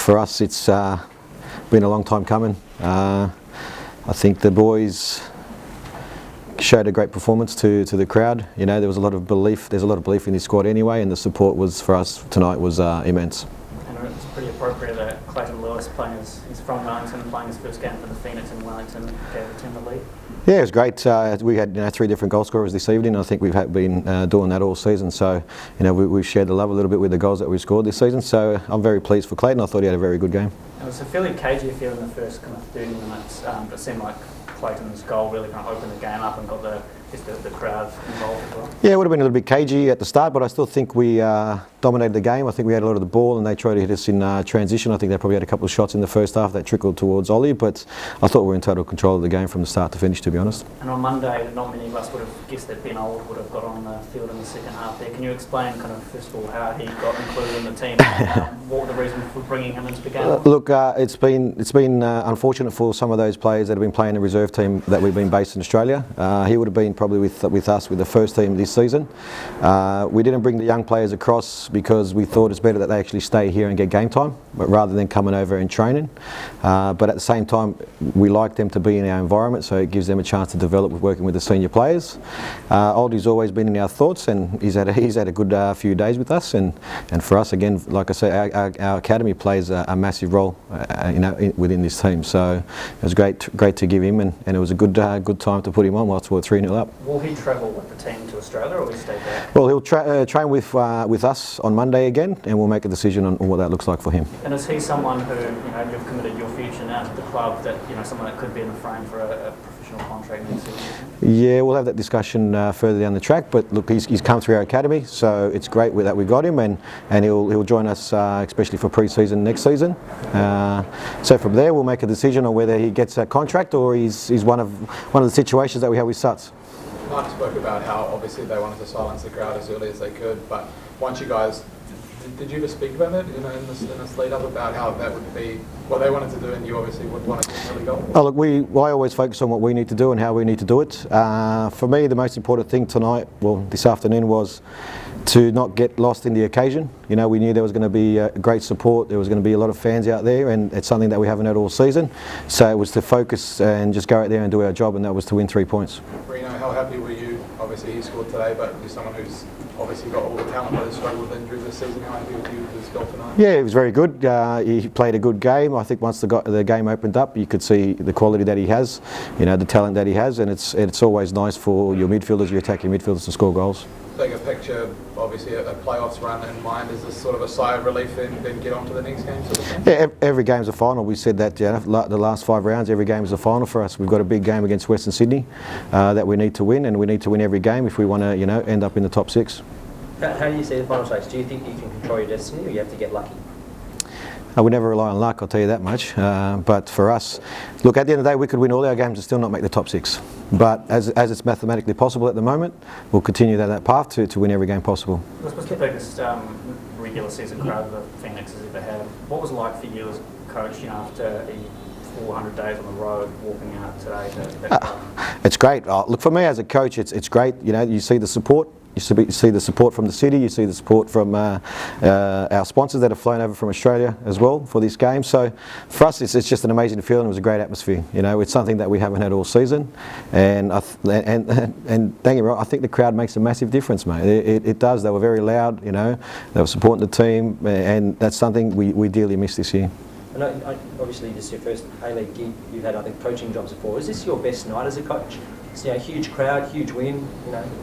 for us, it's been a long time coming. I think the boys showed a great performance to the crowd. You know, there was a lot of belief. There's a lot of belief in this squad anyway, and the support was for us tonight was immense. And it's pretty appropriate that Clayton Lewis he's from Wellington, playing his first game for the Phoenix in Wellington, gave the team the lead. Yeah, it was great. We had 3 different goal scorers this evening. I think we've been doing that all season. So, we've shared the love a little bit with the goals that we scored this season. So I'm very pleased for Clayton. I thought he had a very good game. It was a fairly cagey affair in the first kind of 30 minutes. It seemed like Clayton's goal really kind of opened the game up and got the crowd involved as well. Yeah, it would have been a little bit cagey at the start, but I still think we dominated the game. I think we had a lot of the ball and they tried to hit us in transition. I think they probably had a couple of shots in the first half that trickled towards Ollie, but I thought we were in total control of the game from the start to finish, to be honest. And on Monday, not many of us would have guessed that Ben Old would have got on the field in the second half there. Can you explain kind of, first of all, how he got included in the team and what were the reasons for bringing him into the game? Look, it's been unfortunate for some of those players that have been playing the reserve team that we've been based in Australia. He would have been probably with us with the first team this season. We didn't bring the young players across because we thought it's better that they actually stay here and get game time, but rather than coming over and training. But at the same time, we like them to be in our environment, so it gives them a chance to develop with working with the senior players. Oldie's always been in our thoughts, and he's had a good few days with us. And for us, again, like I say, our academy plays a massive role, within this team. So it was great to give him, and it was a good time to put him on whilst we're 3-0 up. Will he travel with the team to Australia, or will he stay back? Well, he'll train with us on Monday again, and we'll make a decision on what that looks like for him. And is he someone who, you've committed your future now to the club, that someone that could be in the frame for a professional contract next season? Yeah, we'll have that discussion further down the track. But look, he's come through our academy, so it's great that we got him, and he'll join us, especially for pre-season next season. So from there, we'll make a decision on whether he gets a contract or he's one of the situations that we have with Suts. Mark spoke about how obviously they wanted to silence the crowd as early as they could, but once you guys, did you ever speak about it in this lead up about how that would be what they wanted to do, and you obviously would want to get an early goal? Oh, look, I always focus on what we need to do and how we need to do it. For me, the most important thing tonight, this afternoon, was to not get lost in the occasion. We knew there was going to be great support, there was going to be a lot of fans out there, and it's something that we haven't had all season. So it was to focus and just go out there and do our job, and that was to win 3 points. Reno, how happy were you? Obviously he scored today, but you're someone who's obviously got all the talent but has struggled with injuries this season. How happy were you with his goal tonight? Yeah, it was very good. He played a good game. I think once the game opened up, you could see the quality that he has, the talent that he has, and it's always nice for your midfielders, your attacking midfielders, to score goals. Bigger picture, obviously a playoffs run in mind, is this sort of a sigh of relief then get on to the next game sort of thing? Yeah, every game's a final. We said that the last 5 rounds, every game is a final for us. We've got a big game against Western Sydney that we need to win, and we need to win every game if we want to end up in the top 6. How do you see the final stage? Do you think you can control your destiny, or you have to get lucky? We never rely on luck, I'll tell you that much. But for us, look, at the end of the day, we could win all our games and still not make the top 6. But as it's mathematically possible at the moment, we'll continue that path to win every game possible. What's the biggest regular season crowd the Phoenix has ever had? What was it like for you as coach, after 400 days on the road, walking out today to that crowd? It's great. Look, for me as a coach, it's great. You see the support. You see the support from the city, you see the support from our sponsors that have flown over from Australia as well for this game. So for us, it's just an amazing feeling. It was a great atmosphere. It's something that we haven't had all season, and don't get me wrong, I think the crowd makes a massive difference, mate. It does. They were very loud. They were supporting the team, and that's something we dearly miss this year. And obviously, this is your first A-League gig. You've had, I think, coaching jobs before. Is this your best night as a coach? It's, huge crowd, huge win,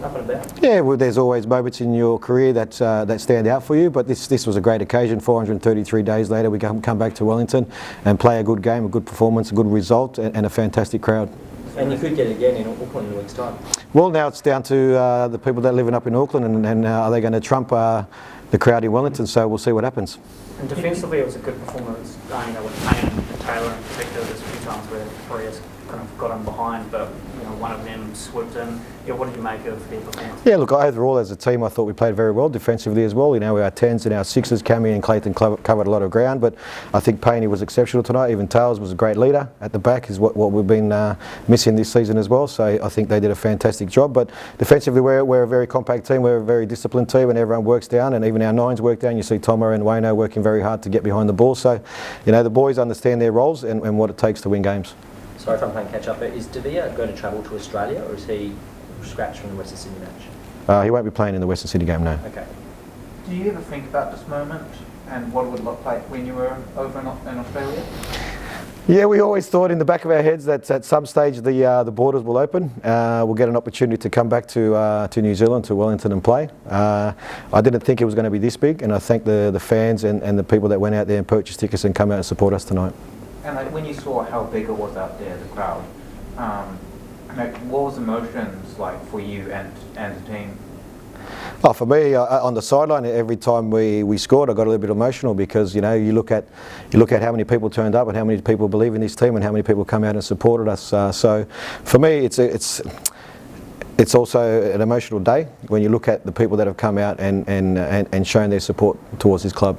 up and about. Yeah, well, there's always moments in your career that stand out for you, but this was a great occasion. 433 days later, we come back to Wellington and play a good game, a good performance, a good result, and a fantastic crowd. And you could get it again in Auckland in a week's time. Well, now it's down to the people that are living up in Auckland, and are they going to trump the crowd in Wellington? So we'll see what happens. And defensively, it was a good performance. With Payne and Taylor in particular, there's a few times where Korea's kind of got them behind, but one of them swooped in. Yeah, what did you make of their performance? Yeah, look, overall as a team I thought we played very well defensively as well. Our 10s and our 6s, Cammy and Clayton covered a lot of ground, but I think Payne was exceptional tonight. Even Tails was a great leader at the back, is what we've been missing this season as well, so I think they did a fantastic job. But defensively we're a very compact team, we're a very disciplined team, and everyone works down, and even our 9s work down. You see Tomo and Wayno working very hard to get behind the ball, so the boys understand their roles and what it takes to win games. Sorry if I'm playing catch up, but is Devere going to travel to Australia, or is he scratched from the Western Sydney match? He won't be playing in the Western Sydney game, no. Okay. Do you ever think about this moment and what it would look like when you were over in Australia? Yeah, we always thought in the back of our heads that at some stage the borders will open. We'll get an opportunity to come back to New Zealand, to Wellington and play. I didn't think it was going to be this big, and I thank the fans and the people that went out there and purchased tickets and come out and support us tonight. And when you saw how big it was out there, the crowd, what was emotions like for you and the team? Oh, for me, on the sideline, every time we scored, I got a little bit emotional because you look at how many people turned up and how many people believe in this team and how many people come out and supported us. So for me, it's also an emotional day when you look at the people that have come out and shown their support towards this club.